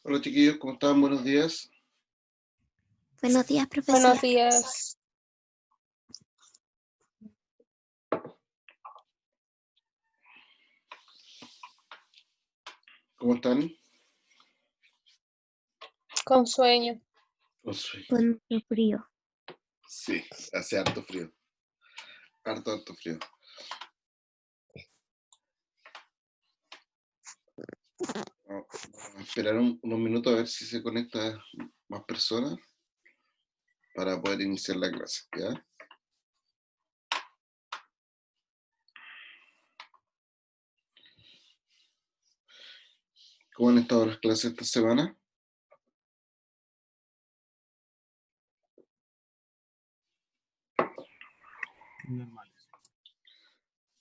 Hola chiquillos, ¿cómo están? Buenos días. Buenos días, profesor. Buenos días. ¿Cómo están? Con sueño. Con sueño. Con mucho frío. Sí, hace harto frío. Harto frío. Vamos a esperar unos minutos a ver si se conecta más personas para poder iniciar la clase, ¿ya? ¿Cómo han estado las clases esta semana?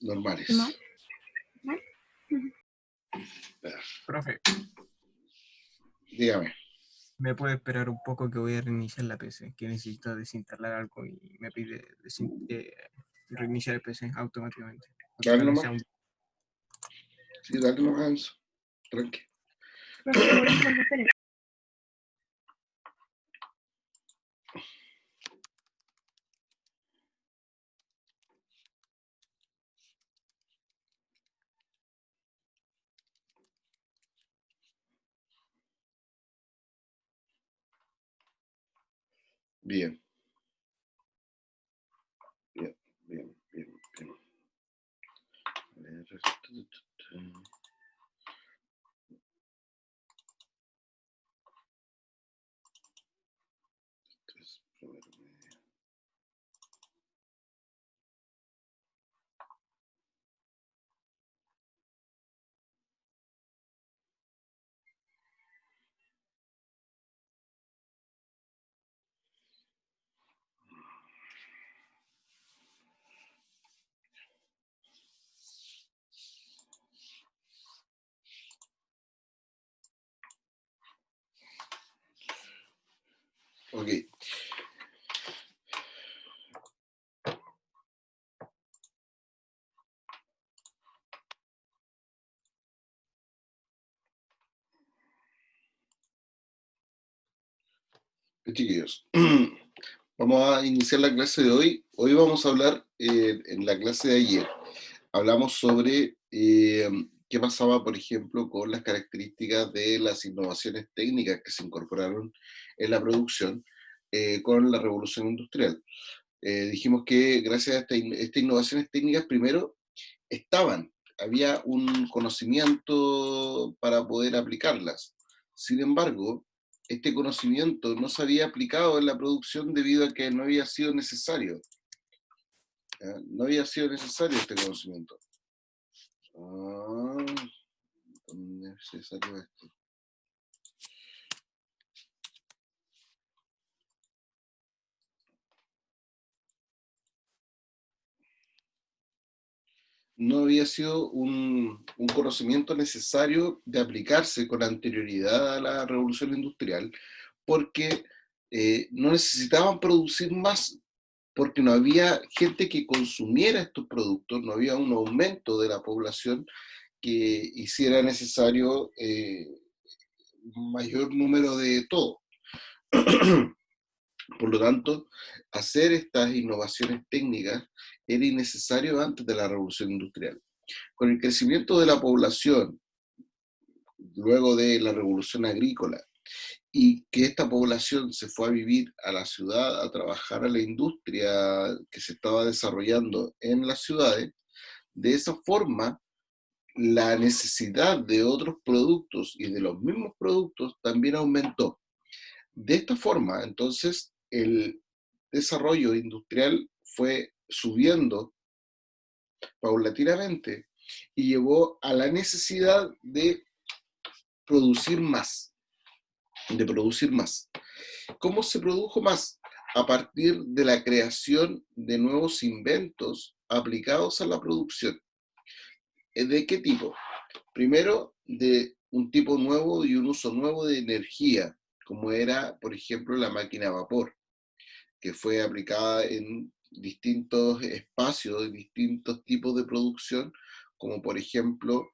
Normales. ¿Mal? Profe, Dígame. ¿me puede esperar un poco que voy a reiniciar la PC? Que necesito desinstalar algo y me pide reiniciar el PC automáticamente. Dale nomás. Sí, dale nomás, Enzo. Tranqui. Bien. Bien. A ver. Ok. Chiquillos, vamos a iniciar la clase de hoy. Hoy vamos a hablar, en la clase de ayer, hablamos sobre qué pasaba, por ejemplo, con las características de las innovaciones técnicas que se incorporaron en la producción con la revolución industrial. Dijimos que gracias a estas innovaciones técnicas, primero, había un conocimiento para poder aplicarlas. Sin embargo, este conocimiento no se había aplicado en la producción debido a que no había sido necesario. ¿Ya? No había sido necesario este conocimiento. ¿Dónde se salió esto? No había sido un conocimiento necesario de aplicarse con anterioridad a la revolución industrial, porque no necesitaban producir más, porque no había gente que consumiera estos productos, no había un aumento de la población que hiciera necesario mayor número de todo. Por lo tanto, hacer estas innovaciones técnicas era innecesario antes de la revolución industrial. Con el crecimiento de la población, luego de la revolución agrícola, y que esta población se fue a vivir a la ciudad, a trabajar a la industria que se estaba desarrollando en las ciudades, de esa forma la necesidad de otros productos y de los mismos productos también aumentó. De esta forma, entonces, el desarrollo industrial fue subiendo paulatinamente y llevó a la necesidad de producir más, ¿Cómo se produjo más? A partir de la creación de nuevos inventos aplicados a la producción. ¿De qué tipo? Primero, de un tipo nuevo y un uso nuevo de energía, como era, por ejemplo, la máquina a vapor, que fue aplicada en distintos espacios, en distintos tipos de producción, como por ejemplo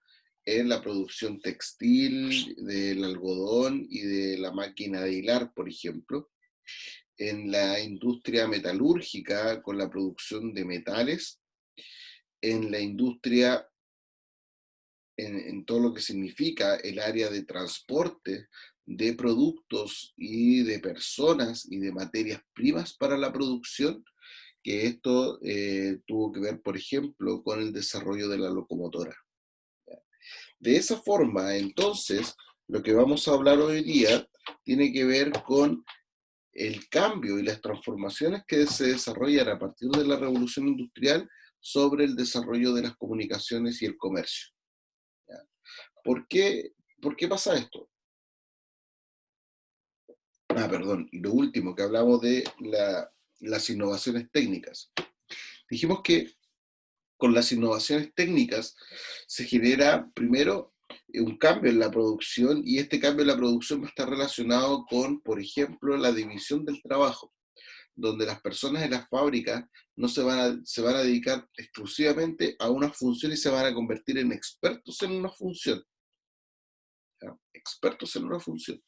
en la producción textil, del algodón y de la máquina de hilar, por ejemplo, en la industria metalúrgica con la producción de metales, en la industria, en todo lo que significa el área de transporte de productos y de personas y de materias primas para la producción, que esto tuvo que ver, por ejemplo, con el desarrollo de la locomotora. De esa forma, entonces, lo que vamos a hablar hoy día tiene que ver con el cambio y las transformaciones que se desarrollan a partir de la revolución industrial sobre el desarrollo de las comunicaciones y el comercio. ¿Ya? ¿Por qué pasa esto? Perdón, y lo último que hablamos de las innovaciones técnicas. Dijimos que con las innovaciones técnicas se genera primero un cambio en la producción, y este cambio en la producción va a estar relacionado con, por ejemplo, la división del trabajo, donde las personas en las fábricas no se van a dedicar exclusivamente a una función y se van a convertir en expertos en una función. ¿Ya? Expertos en una función.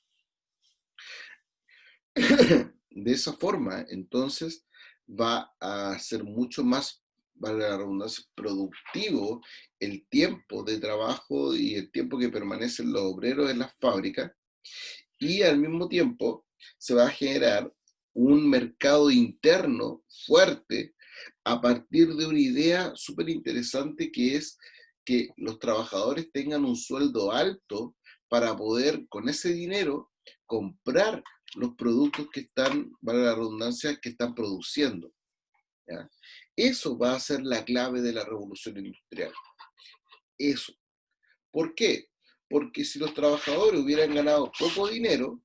De esa forma, entonces, va a ser mucho más, vale la redundancia, productivo el tiempo de trabajo y el tiempo que permanecen los obreros en las fábricas, y al mismo tiempo se va a generar un mercado interno fuerte a partir de una idea súper interesante, que es que los trabajadores tengan un sueldo alto para poder con ese dinero comprar los productos que están, vale la redundancia, que están produciendo. ¿Ya? Eso va a ser la clave de la revolución industrial. Eso. ¿Por qué? Porque si los trabajadores hubieran ganado poco dinero,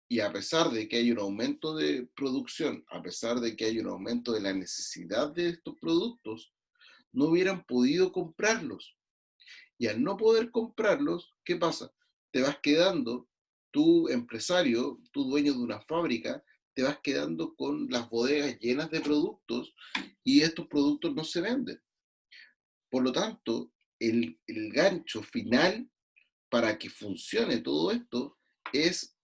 y a pesar de que hay un aumento de producción, a pesar de que hay un aumento de la necesidad de estos productos, no hubieran podido comprarlos. Y al no poder comprarlos, ¿qué pasa? Te vas quedando, tú empresario, tú dueño de una fábrica, te vas quedando con las bodegas llenas de productos, y estos productos no se venden. Por lo tanto, el gancho final para que funcione todo esto es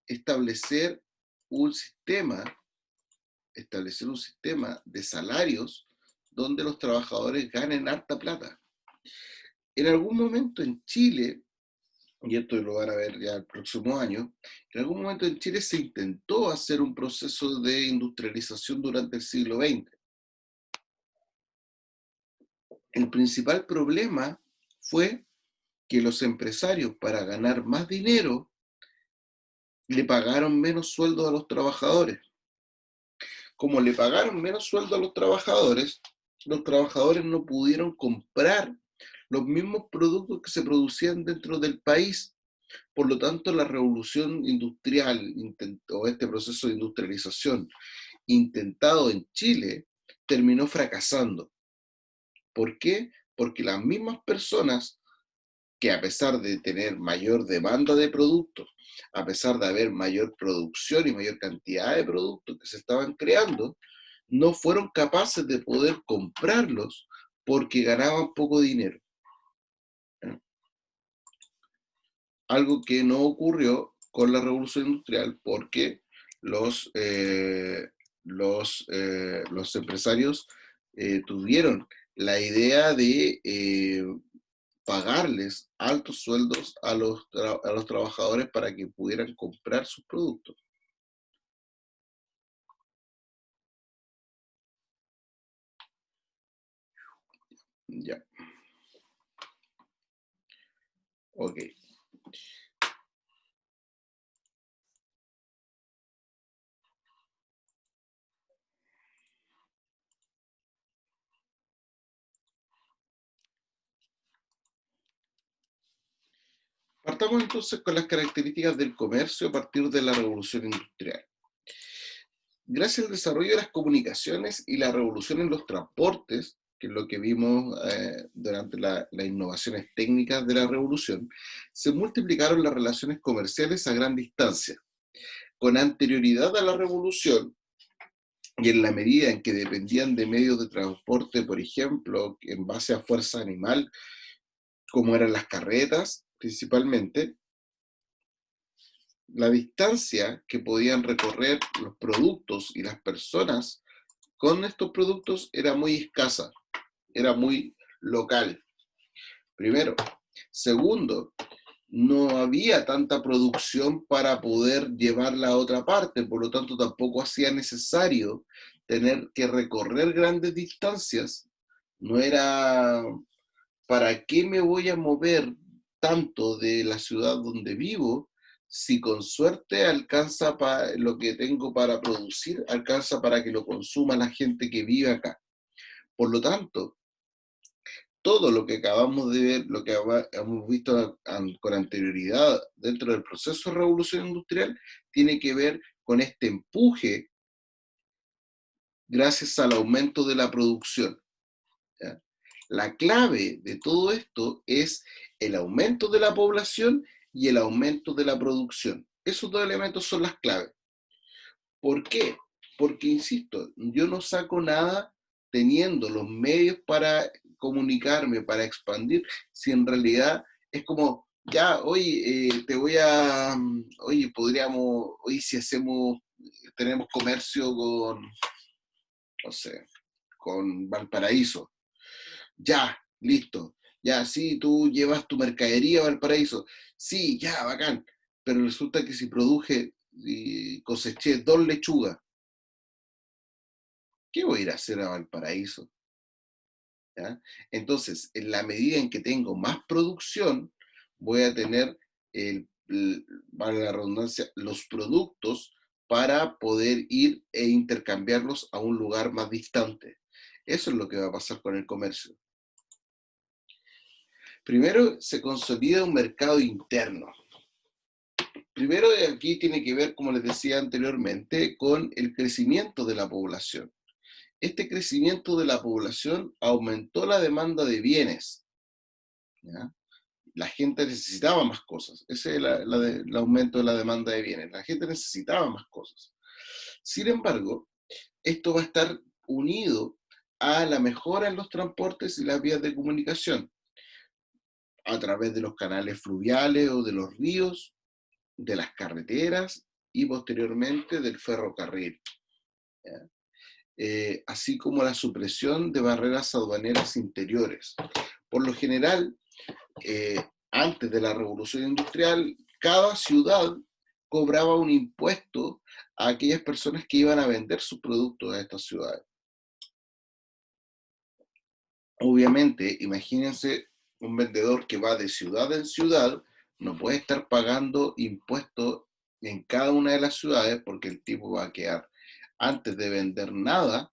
establecer un sistema, establecer un sistema de salarios donde los trabajadores ganen harta plata. En algún momento en Chile, y esto lo van a ver ya el próximo año, en algún momento en Chile se intentó hacer un proceso de industrialización durante el siglo XX. El principal problema fue que los empresarios, para ganar más dinero, le pagaron menos sueldo a los trabajadores. Como le pagaron menos sueldo a los trabajadores no pudieron comprar los mismos productos que se producían dentro del país. Por lo tanto, la revolución industrial, o este proceso de industrialización intentado en Chile, terminó fracasando. ¿Por qué? Porque las mismas personas que, a pesar de tener mayor demanda de productos, a pesar de haber mayor producción y mayor cantidad de productos que se estaban creando, no fueron capaces de poder comprarlos porque ganaban poco dinero. ¿Eh? Algo que no ocurrió con la revolución industrial, porque los empresarios tuvieron la idea de pagarles altos sueldos a los trabajadores para que pudieran comprar sus productos. Ya. Ok. Partamos entonces con las características del comercio a partir de la revolución industrial. Gracias al desarrollo de las comunicaciones y la revolución en los transportes, que es lo que vimos durante las innovaciones técnicas de la revolución, se multiplicaron las relaciones comerciales a gran distancia. Con anterioridad a la revolución, y en la medida en que dependían de medios de transporte, por ejemplo, en base a fuerza animal, como eran las carretas principalmente, la distancia que podían recorrer los productos y las personas con estos productos era muy escasa, era muy local, primero. Segundo, no había tanta producción para poder llevarla a otra parte, por lo tanto tampoco hacía necesario tener que recorrer grandes distancias. No era, ¿para qué me voy a mover tanto de la ciudad donde vivo si con suerte alcanza para lo que tengo para producir, alcanza para que lo consuma la gente que vive acá? Por lo tanto, todo lo que acabamos de ver, lo que hemos visto con anterioridad dentro del proceso de revolución industrial, tiene que ver con este empuje gracias al aumento de la producción, ¿ya? La clave de todo esto es el aumento de la población y el aumento de la producción. Esos dos elementos son las claves. ¿Por qué? Porque, insisto, yo no saco nada teniendo los medios para comunicarme, para expandir, si en realidad es como, ya, hoy oye, podríamos, hoy si hacemos, tenemos comercio con, no sé, con Valparaíso, ya, listo, ya, sí, tú llevas tu mercadería a Valparaíso, sí, ya, bacán, pero resulta que si produje y coseché 2 lechugas, ¿qué voy a ir a hacer a Valparaíso? ¿Ya? Entonces, en la medida en que tengo más producción, voy a tener, valga la redundancia, los productos para poder ir e intercambiarlos a un lugar más distante. Eso es lo que va a pasar con el comercio. Primero, se consolida un mercado interno. Primero, aquí tiene que ver, como les decía anteriormente, con el crecimiento de la población. Este crecimiento de la población aumentó la demanda de bienes, ¿ya? La gente necesitaba más cosas. Ese es el aumento de la demanda de bienes. La gente necesitaba más cosas. Sin embargo, esto va a estar unido a la mejora en los transportes y las vías de comunicación, a través de los canales fluviales o de los ríos, de las carreteras y posteriormente del ferrocarril, ¿ya? Así como la supresión de barreras aduaneras interiores. Por lo general, antes de la revolución industrial, cada ciudad cobraba un impuesto a aquellas personas que iban a vender sus productos a estas ciudades. Obviamente, imagínense un vendedor que va de ciudad en ciudad, no puede estar pagando impuestos en cada una de las ciudades porque el tipo va a quedar, antes de vender nada,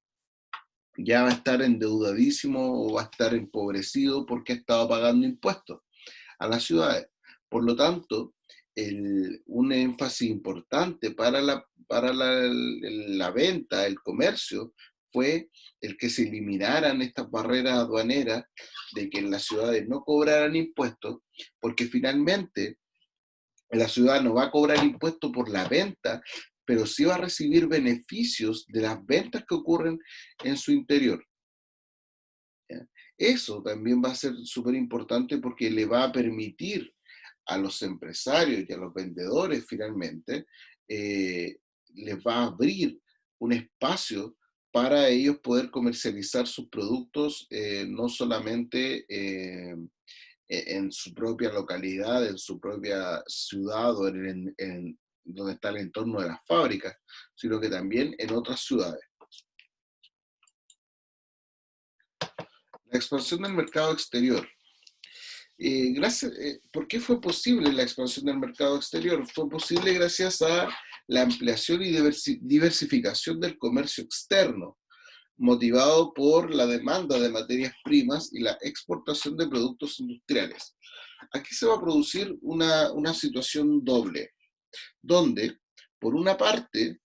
ya va a estar endeudadísimo o va a estar empobrecido porque ha estado pagando impuestos a las ciudades. Por lo tanto, un énfasis importante para la venta, el comercio, fue el que se eliminaran estas barreras aduaneras, de que en las ciudades no cobraran impuestos, porque finalmente la ciudad no va a cobrar impuestos por la venta, pero sí va a recibir beneficios de las ventas que ocurren en su interior, ¿ya? Eso también va a ser súper importante porque le va a permitir a los empresarios y a los vendedores finalmente, les va a abrir un espacio para ellos poder comercializar sus productos, no solamente en su propia localidad, en su propia ciudad o en donde está el entorno de las fábricas, sino que también en otras ciudades. La expansión del mercado exterior. ¿Por qué fue posible la expansión del mercado exterior? Fue posible gracias a la ampliación y diversificación del comercio externo, motivado por la demanda de materias primas y la exportación de productos industriales. Aquí se va a producir una situación doble, donde, por una parte,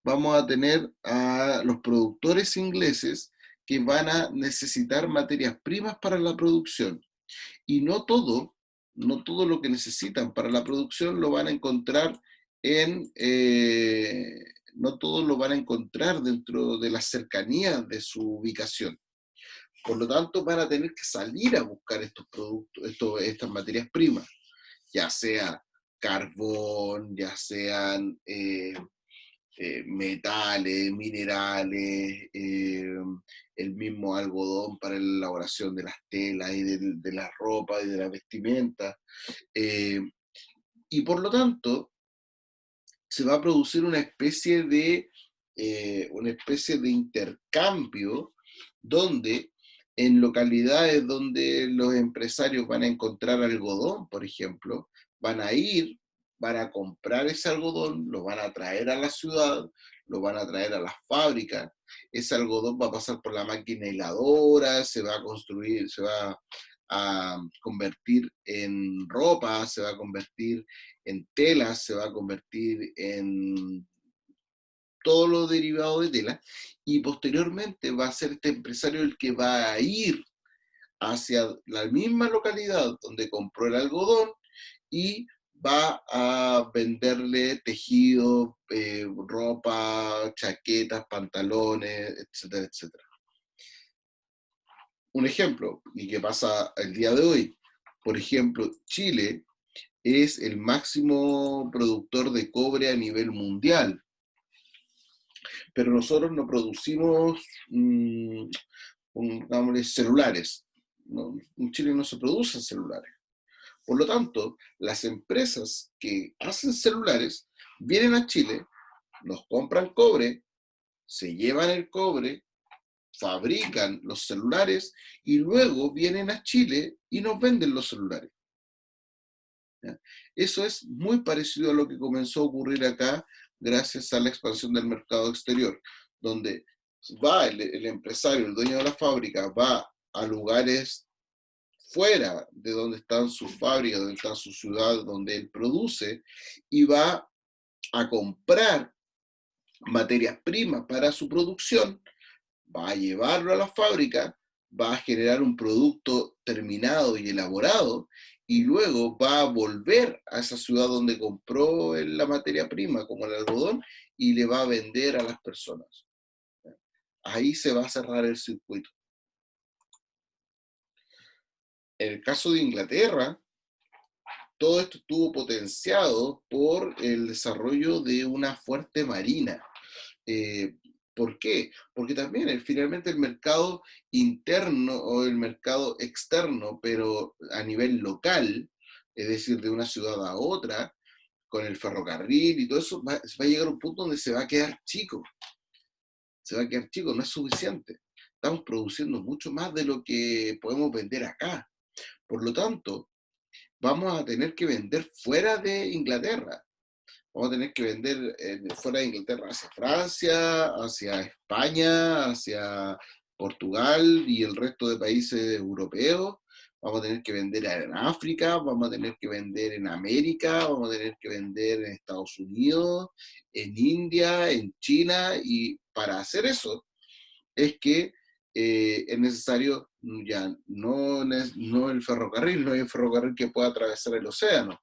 vamos a tener a los productores ingleses que van a necesitar materias primas para la producción. Y no todo lo que necesitan para la producción lo van a encontrar no todo lo van a encontrar dentro de las cercanías de su ubicación. Por lo tanto, van a tener que salir a buscar estos productos, estas materias primas, ya sea carbón, ya sean metales, minerales, el mismo algodón para la elaboración de las telas y de la ropa y de la vestimenta. Y por lo tanto, se va a producir una especie de intercambio donde en localidades donde los empresarios van a encontrar algodón, por ejemplo, van a ir, van a comprar ese algodón, lo van a traer a la ciudad, lo van a traer a las fábricas, ese algodón va a pasar por la máquina hiladora, se va a construir, se va a convertir en ropa, se va a convertir en telas, se va a convertir en todo lo derivado de tela, y posteriormente va a ser este empresario el que va a ir hacia la misma localidad donde compró el algodón y va a venderle tejido, ropa, chaquetas, pantalones, etcétera, etcétera. Un ejemplo, y que pasa el día de hoy, por ejemplo, Chile es el máximo productor de cobre a nivel mundial, pero nosotros no producimos celulares. ¿No? En Chile no se producen celulares. Por lo tanto, las empresas que hacen celulares vienen a Chile, nos compran cobre, se llevan el cobre, fabrican los celulares y luego vienen a Chile y nos venden los celulares. ¿Ya? Eso es muy parecido a lo que comenzó a ocurrir acá gracias a la expansión del mercado exterior, donde va el empresario, el dueño de la fábrica, va a lugares fuera de donde están sus fábricas, donde está su ciudad, donde él produce, y va a comprar materias primas para su producción, va a llevarlo a la fábrica, va a generar un producto terminado y elaborado, y luego va a volver a esa ciudad donde compró la materia prima, como el algodón, y le va a vender a las personas. Ahí se va a cerrar el circuito. En el caso de Inglaterra, todo esto estuvo potenciado por el desarrollo de una fuerte marina. ¿Por qué? Porque también finalmente el mercado interno o el mercado externo, pero a nivel local, es decir, de una ciudad a otra, con el ferrocarril y todo eso, va a llegar a un punto donde se va a quedar chico. Se va a quedar chico, no es suficiente. Estamos produciendo mucho más de lo que podemos vender acá. Por lo tanto, vamos a tener que vender fuera de Inglaterra. Vamos a tener que vender fuera de Inglaterra hacia Francia, hacia España, hacia Portugal y el resto de países europeos. Vamos a tener que vender en África, vamos a tener que vender en América, vamos a tener que vender en Estados Unidos, en India, en China, y para hacer eso es que es necesario ya no el ferrocarril, no hay un ferrocarril que pueda atravesar el océano.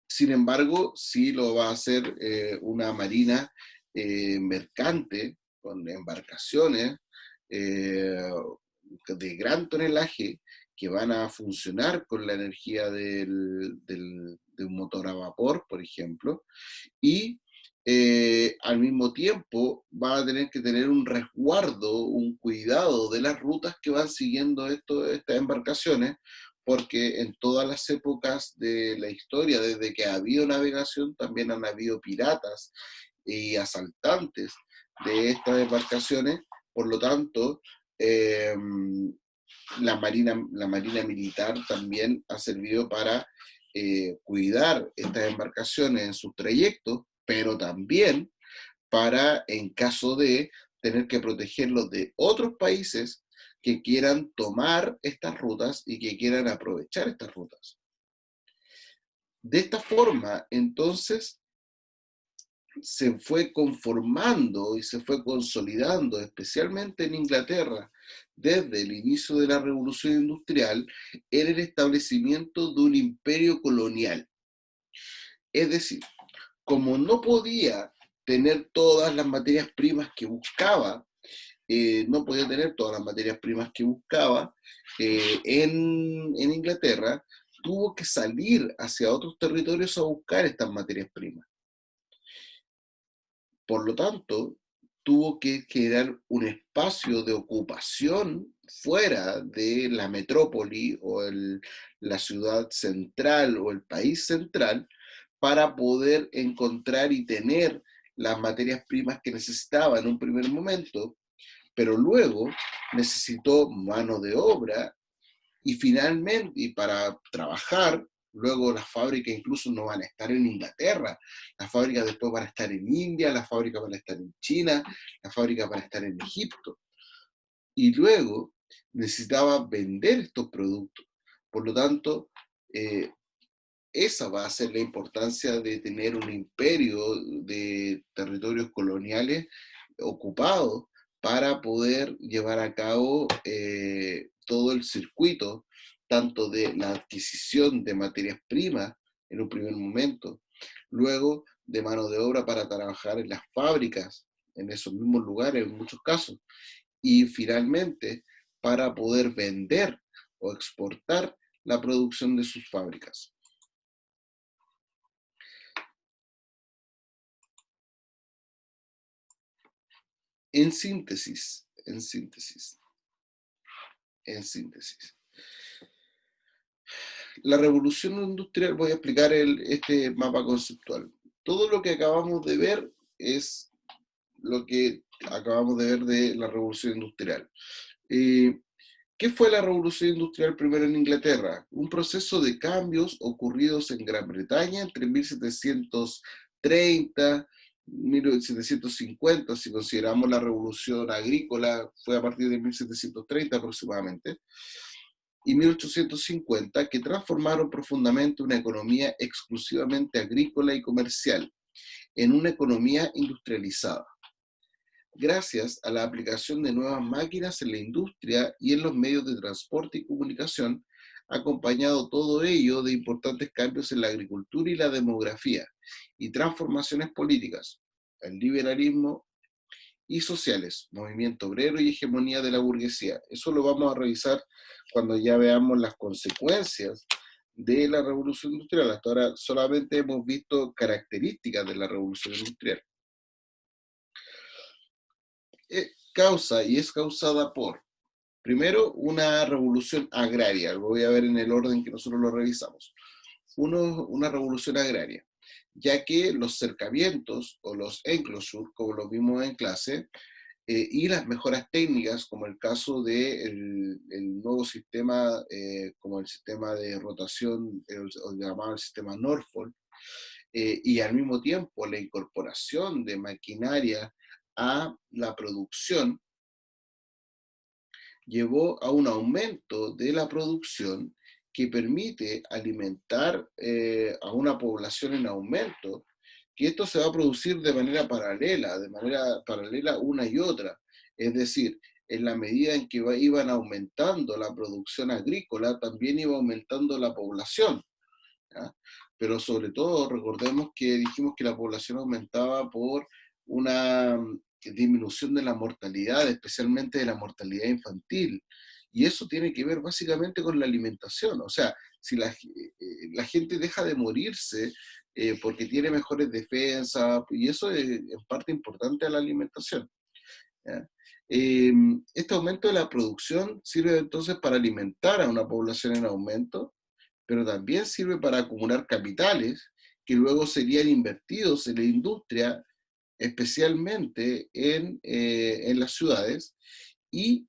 Sin embargo, sí lo va a hacer una marina mercante con embarcaciones de gran tonelaje que van a funcionar con la energía de un motor a vapor, por ejemplo, y al mismo tiempo va a tener que tener un resguardo, un cuidado de las rutas que van siguiendo estas embarcaciones, porque en todas las épocas de la historia, desde que ha habido navegación, también han habido piratas y asaltantes de estas embarcaciones. Por lo tanto, la marina militar también ha servido para cuidar estas embarcaciones en sus trayectos, pero también para, en caso de tener que protegerlos de otros países que quieran tomar estas rutas y que quieran aprovechar estas rutas. De esta forma, entonces, se fue conformando y se fue consolidando, especialmente en Inglaterra, desde el inicio de la Revolución Industrial, en el establecimiento de un imperio colonial. Es decir, como no podía tener todas las materias primas que buscaba, no podía tener todas las materias primas que buscaba en Inglaterra, tuvo que salir hacia otros territorios a buscar estas materias primas. Por lo tanto, tuvo que generar un espacio de ocupación fuera de la metrópoli o la ciudad central o el país central para poder encontrar y tener las materias primas que necesitaba en un primer momento, pero luego necesitó mano de obra y finalmente, y para trabajar, luego las fábricas incluso no van a estar en Inglaterra, las fábricas después van a estar en India, las fábricas van a estar en China, las fábricas van a estar en Egipto. Y luego necesitaba vender estos productos. Por lo tanto, esa va a ser la importancia de tener un imperio de territorios coloniales ocupados para poder llevar a cabo todo el circuito, tanto de la adquisición de materias primas en un primer momento, luego de mano de obra para trabajar en las fábricas, en esos mismos lugares en muchos casos, y finalmente para poder vender o exportar la producción de sus fábricas. En síntesis, la revolución industrial, voy a explicar este mapa conceptual. Todo lo que acabamos de ver es lo que acabamos de ver de la revolución industrial. ¿Qué fue la revolución industrial primero en Inglaterra? Un proceso de cambios ocurridos en Gran Bretaña entre 1730 1750, si consideramos la revolución agrícola, fue a partir de 1730 aproximadamente, y 1850, que transformaron profundamente una economía exclusivamente agrícola y comercial en una economía industrializada, gracias a la aplicación de nuevas máquinas en la industria y en los medios de transporte y comunicación, acompañado todo ello de importantes cambios en la agricultura y la demografía, y transformaciones políticas, el liberalismo y sociales, movimiento obrero y hegemonía de la burguesía. Eso lo vamos a revisar cuando ya veamos las consecuencias de la revolución industrial. Hasta ahora solamente hemos visto características de la revolución industrial. Causa y es causada por, primero, una revolución agraria. Lo voy a ver en el orden que nosotros lo revisamos. Una revolución agraria, ya que los cercamientos o los enclosures, como lo vimos en clase, y las mejoras técnicas, como el caso del nuevo sistema, como el sistema de rotación, o llamado el sistema Norfolk, y al mismo tiempo la incorporación de maquinaria a la producción, llevó a un aumento de la producción que permite alimentar a una población en aumento, que esto se va a producir de manera paralela una y otra. Es decir, en la medida en que iban aumentando la producción agrícola, también iba aumentando la población, ¿ya? Pero sobre todo recordemos que dijimos que la población aumentaba por una disminución de la mortalidad, especialmente de la mortalidad infantil. Y eso tiene que ver básicamente con la alimentación. O sea, si la gente deja de morirse porque tiene mejores defensas, y eso es en parte importante a la alimentación, ¿ya? Este aumento de la producción sirve entonces para alimentar a una población en aumento, pero también sirve para acumular capitales que luego serían invertidos en la industria, especialmente en las ciudades, y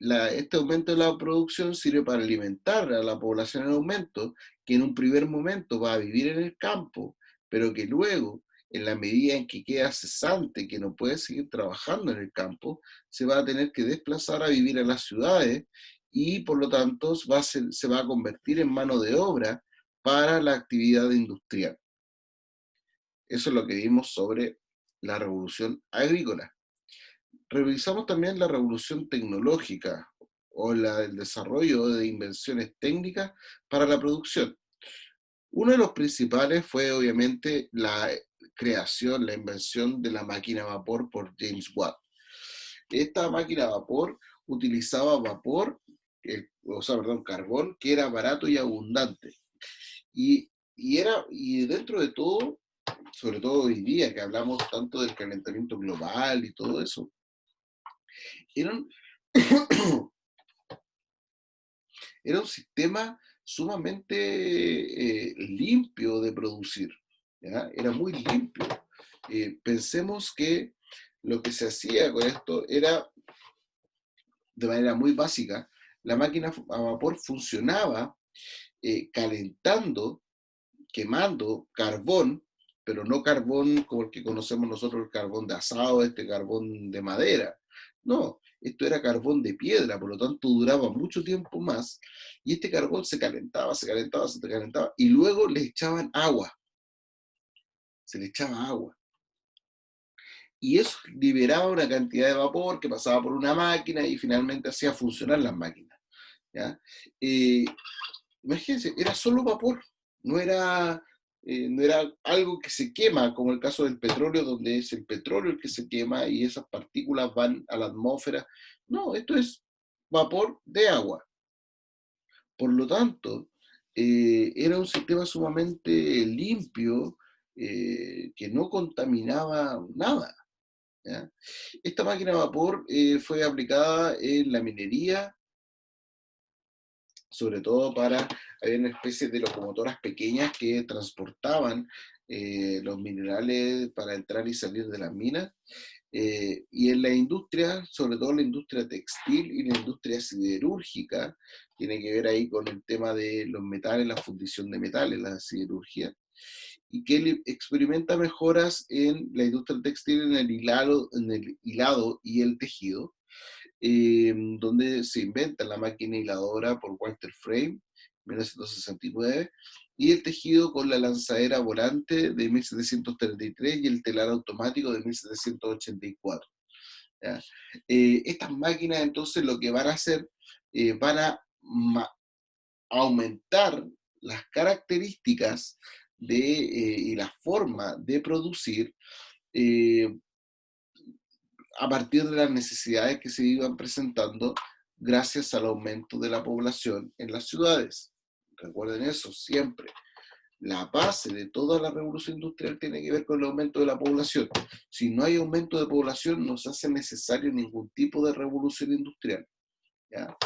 este aumento de la producción sirve para alimentar a la población en aumento, que en un primer momento va a vivir en el campo, pero que luego, en la medida en que queda cesante, que no puede seguir trabajando en el campo, se va a tener que desplazar a vivir a las ciudades y por lo tanto se va a convertir en mano de obra para la actividad industrial. Eso es lo que vimos sobre la revolución agrícola. Revisamos también la revolución tecnológica o el desarrollo de invenciones técnicas para la producción. Uno de los principales fue obviamente la creación, la invención de la máquina a vapor por James Watt. esta máquina a vapor utilizaba vapor, carbón, que era barato y abundante. Y dentro de todo, sobre todo hoy día que hablamos tanto del calentamiento global y todo eso, era un, era un sistema sumamente limpio de producir, ¿ya? Era muy limpio. Pensemos que lo que se hacía con esto era, de manera muy básica, la máquina a vapor funcionaba calentando, quemando carbón, pero no carbón como el que conocemos nosotros, el carbón de asado, este carbón de madera. No, esto era carbón de piedra, por lo tanto duraba mucho tiempo más, y este carbón se calentaba, se calentaba, se calentaba, y luego le echaban agua, se le echaba agua. Y eso liberaba una cantidad de vapor que pasaba por una máquina y finalmente hacía funcionar las máquinas, ¿ya? Imagínense, era solo vapor, no era algo que se quema, como el caso del petróleo, donde es el petróleo el que se quema y esas partículas van a la atmósfera. No, esto es vapor de agua. Por lo tanto, era un sistema sumamente limpio, que no contaminaba nada, ¿ya? Esta máquina a vapor fue aplicada en la minería, sobre todo había una especie de locomotoras pequeñas que transportaban los minerales para entrar y salir de las minas. Y en la industria, sobre todo la industria textil y la industria siderúrgica, tiene que ver ahí con el tema de los metales, la fundición de metales, la siderurgia, y que experimenta mejoras en la industria textil en el hilado y el tejido, donde se inventa la máquina hiladora por Walter Frame, 1969, y el tejido con la lanzadera volante de 1733 y el telar automático de 1784. ¿Ya? Estas máquinas entonces lo que van a hacer, van a aumentar las características y la forma de producir, eh, a partir de las necesidades que se iban presentando gracias al aumento de la población en las ciudades. Recuerden eso siempre. La base de toda la revolución industrial tiene que ver con el aumento de la población. Si no hay aumento de población, no se hace necesario ningún tipo de revolución industrial, ¿ya?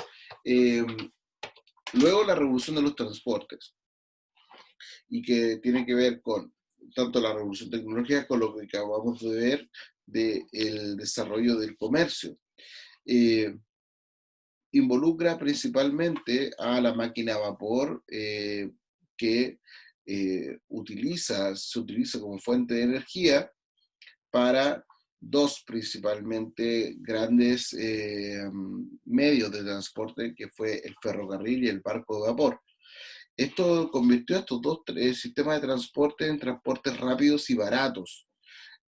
Luego la revolución de los transportes, y que tiene que ver con tanto la revolución tecnológica con lo que acabamos de ver del desarrollo del comercio. Involucra principalmente a la máquina a vapor, que se utiliza como fuente de energía para dos principalmente grandes medios de transporte, que fue el ferrocarril y el barco de vapor. Esto convirtió a estos dos sistemas de transporte en transportes rápidos y baratos.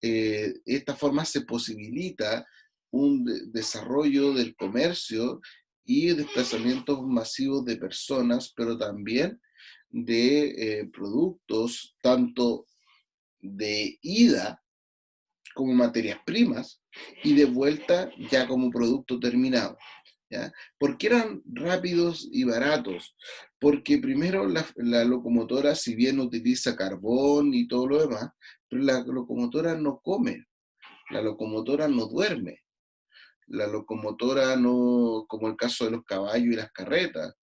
De esta forma se posibilita un desarrollo del comercio y desplazamientos masivos de personas, pero también de productos, tanto de ida como materias primas y de vuelta ya como producto terminado, ¿ya? ¿Por qué eran rápidos y baratos? Porque primero la locomotora, si bien utiliza carbón y todo lo demás, pero la locomotora no come, la locomotora no duerme, la locomotora no, como el caso de los caballos y las carretas,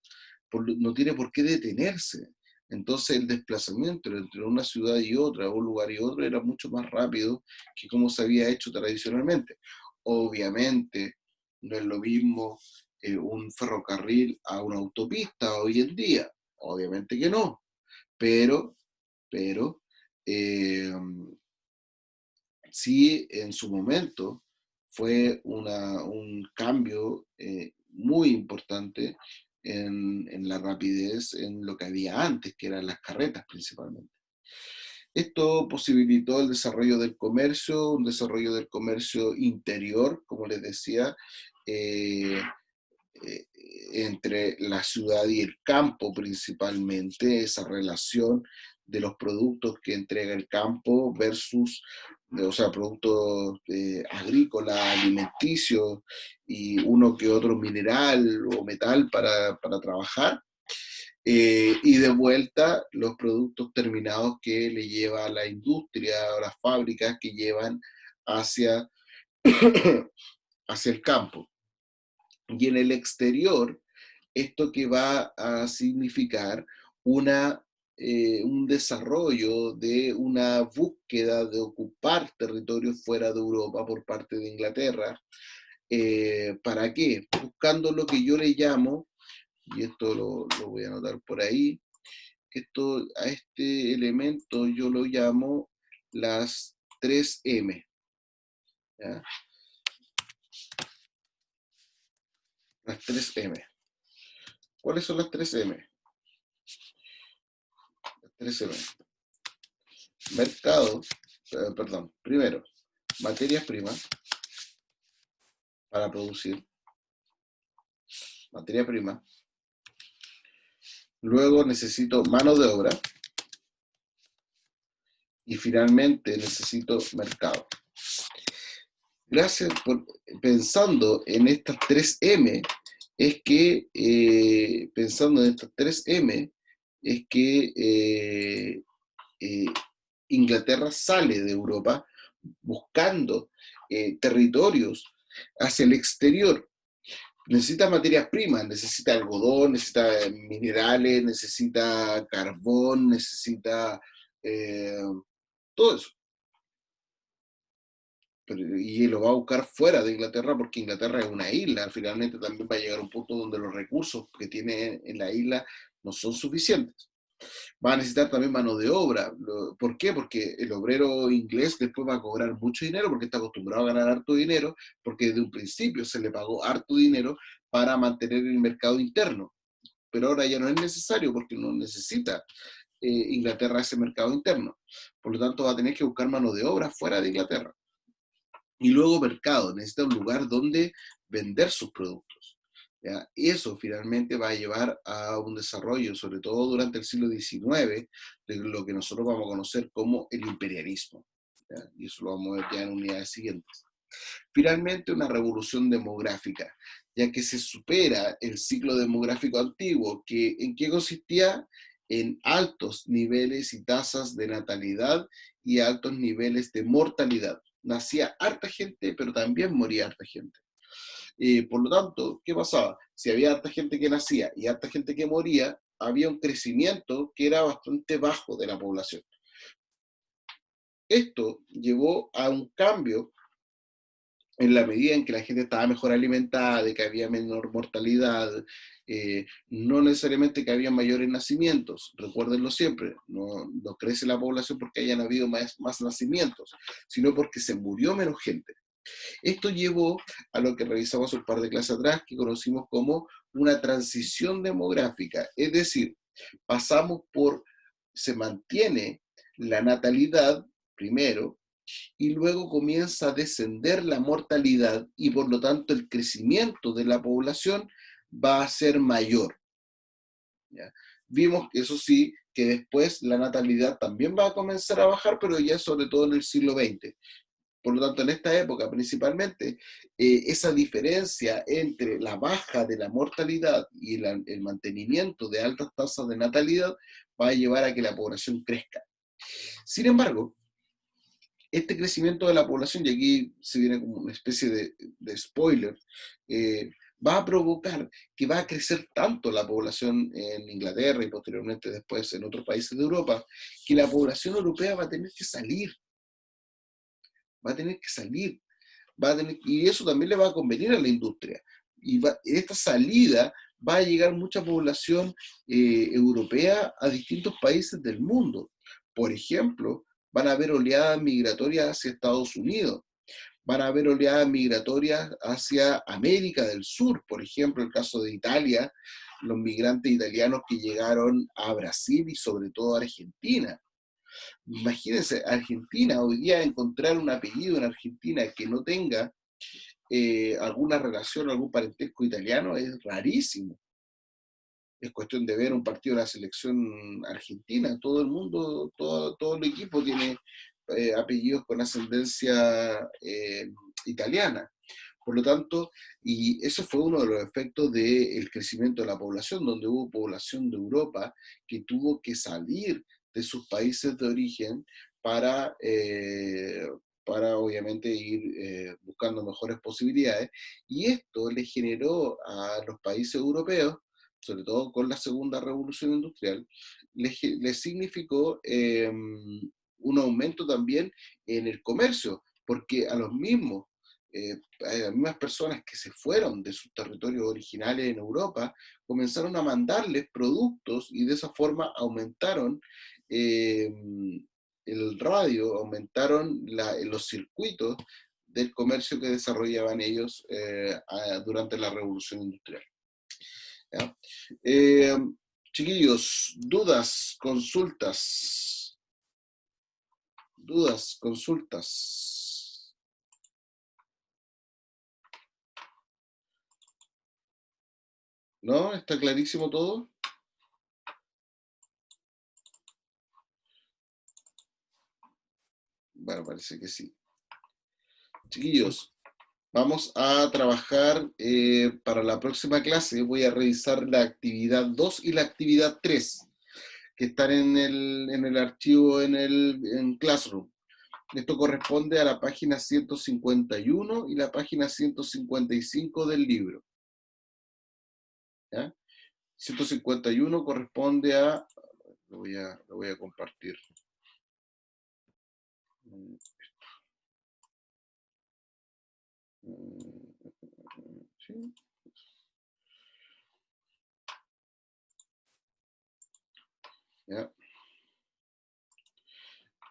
no tiene por qué detenerse. Entonces el desplazamiento entre una ciudad y otra, un lugar y otro, era mucho más rápido que como se había hecho tradicionalmente. Obviamente no es lo mismo un ferrocarril a una autopista hoy en día, obviamente que no, pero eh, sí en su momento fue un cambio muy importante en la rapidez en lo que había antes, que eran las carretas principalmente. Esto posibilitó el desarrollo del comercio, un desarrollo del comercio interior, como les decía, eh, eh, entre la ciudad y el campo principalmente, esa relación de los productos que entrega el campo versus, o sea, productos agrícolas, alimenticios y uno que otro mineral o metal para trabajar. Y de vuelta los productos terminados que le lleva a la industria o las fábricas que llevan hacia, hacia el campo. Y en el exterior, esto que va a significar un desarrollo de una búsqueda de ocupar territorios fuera de Europa por parte de Inglaterra. ¿Para qué? Buscando lo que yo le llamo, y esto lo voy a anotar por ahí, a este elemento yo lo llamo las 3M. ¿Ya? Las 3M. ¿Cuáles son las 3M? Las 3M. Mercado, perdón, primero, materias primas para producir, materia prima. Luego necesito mano de obra. Y finalmente necesito mercado. Gracias por pensando en estas 3M, es que, Inglaterra sale de Europa buscando territorios hacia el exterior. Necesita materias primas, necesita algodón, necesita minerales, necesita carbón, necesita todo eso. Y lo va a buscar fuera de Inglaterra porque Inglaterra es una isla. Finalmente también va a llegar a un punto donde los recursos que tiene en la isla no son suficientes. Va a necesitar también mano de obra. ¿Por qué? Porque el obrero inglés después va a cobrar mucho dinero porque está acostumbrado a ganar harto dinero, porque desde un principio se le pagó harto dinero para mantener el mercado interno. Pero ahora ya no es necesario porque no necesita Inglaterra ese mercado interno. Por lo tanto, va a tener que buscar mano de obra fuera de Inglaterra. Y luego mercado, necesita un lugar donde vender sus productos. ¿Ya? Y eso finalmente va a llevar a un desarrollo, sobre todo durante el siglo XIX, de lo que nosotros vamos a conocer como el imperialismo. ¿Ya? Y eso lo vamos a ver ya en unidades siguientes. Finalmente, una revolución demográfica, ya que se supera el ciclo demográfico antiguo, que ¿en qué consistía? En altos niveles y tasas de natalidad y altos niveles de mortalidad. Nacía harta gente, pero también moría harta gente. Por lo tanto, ¿qué pasaba? Si había harta gente que nacía y harta gente que moría, había un crecimiento que era bastante bajo de la población. Esto llevó a un cambio en la medida en que la gente estaba mejor alimentada, de que había menor mortalidad, no necesariamente que había mayores nacimientos, recuérdenlo siempre, no crece la población porque hayan habido más nacimientos, sino porque se murió menos gente. Esto llevó a lo que revisamos un par de clases atrás, que conocimos como una transición demográfica, es decir, se mantiene la natalidad primero, y luego comienza a descender la mortalidad y por lo tanto el crecimiento de la población va a ser mayor. ¿Ya? Vimos, eso sí, que después la natalidad también va a comenzar a bajar, pero ya sobre todo en el siglo XX. Por lo tanto, en esta época principalmente, esa diferencia entre la baja de la mortalidad y el mantenimiento de altas tasas de natalidad va a llevar a que la población crezca. Sin embargo, este crecimiento de la población, y aquí se viene como una especie de spoiler, va a provocar que va a crecer tanto la población en Inglaterra y posteriormente después en otros países de Europa, que la población europea va a tener que salir. Y eso también le va a convenir a la industria. Y esta salida va a llegar mucha población europea a distintos países del mundo. Por ejemplo, van a haber oleadas migratorias hacia Estados Unidos, van a haber oleadas migratorias hacia América del Sur, por ejemplo, el caso de Italia, los migrantes italianos que llegaron a Brasil y sobre todo a Argentina. Imagínense, Argentina, hoy día encontrar un apellido en Argentina que no tenga alguna relación, algún parentesco italiano es rarísimo. es cuestión de ver un partido de la selección argentina. Todo el mundo, todo el equipo tiene apellidos con ascendencia italiana. Por lo tanto, y eso fue uno de los efectos del crecimiento de la población, donde hubo población de Europa que tuvo que salir de sus países de origen para obviamente ir buscando mejores posibilidades, y esto le generó a los países europeos, sobre todo con la segunda revolución industrial, le significó un aumento también en el comercio, porque a las mismas personas que se fueron de sus territorios originales en Europa comenzaron a mandarles productos, y de esa forma aumentaron el radio, aumentaron los circuitos del comercio que desarrollaban ellos durante la revolución industrial. ¿Ya? Chiquillos, dudas, consultas. Dudas, consultas. ¿No? ¿Está clarísimo todo? Bueno, parece que sí. Chiquillos, vamos a trabajar para la próxima clase. Voy a revisar la actividad 2 y la actividad 3, que están en el archivo en Classroom. Esto corresponde a la página 151 y la página 155 del libro. ¿Ya? 151 corresponde a... Lo voy a compartir. ¿Sí? ¿Ya?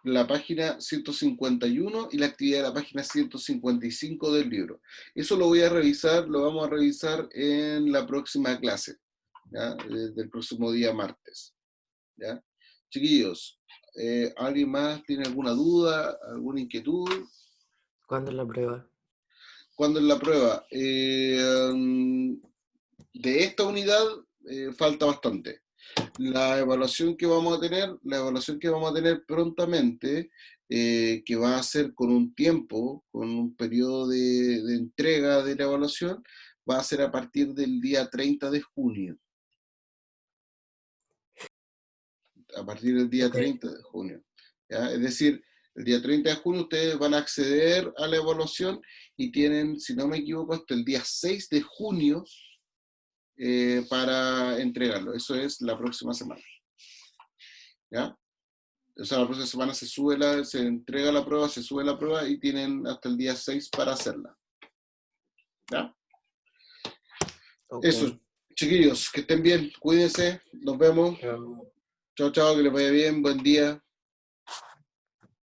La página 151 y la actividad de la página 155 del libro. Eso lo vamos a revisar en la próxima clase, ¿ya? Del próximo día martes. ¿Ya? Chiquillos, ¿alguien más tiene alguna duda, alguna inquietud? ¿Cuándo es la prueba? ¿Cuándo es la prueba? De esta unidad falta bastante. La evaluación que vamos a tener prontamente, que va a ser con un tiempo, con un periodo de entrega de la evaluación, va a ser a partir del día 30 de junio. A partir del día 30 de junio. ¿Ya? Es decir, el día 30 de junio ustedes van a acceder a la evaluación y tienen, si no me equivoco, hasta el día 6 de junio para entregarlo. Eso es la próxima semana. ¿Ya? O sea, la próxima semana se entrega la prueba, se sube la prueba y tienen hasta el día 6 para hacerla. ¿Ya? Okay. Eso, chiquillos, que estén bien, cuídense, nos vemos. Chao, chao, que les vaya bien, buen día.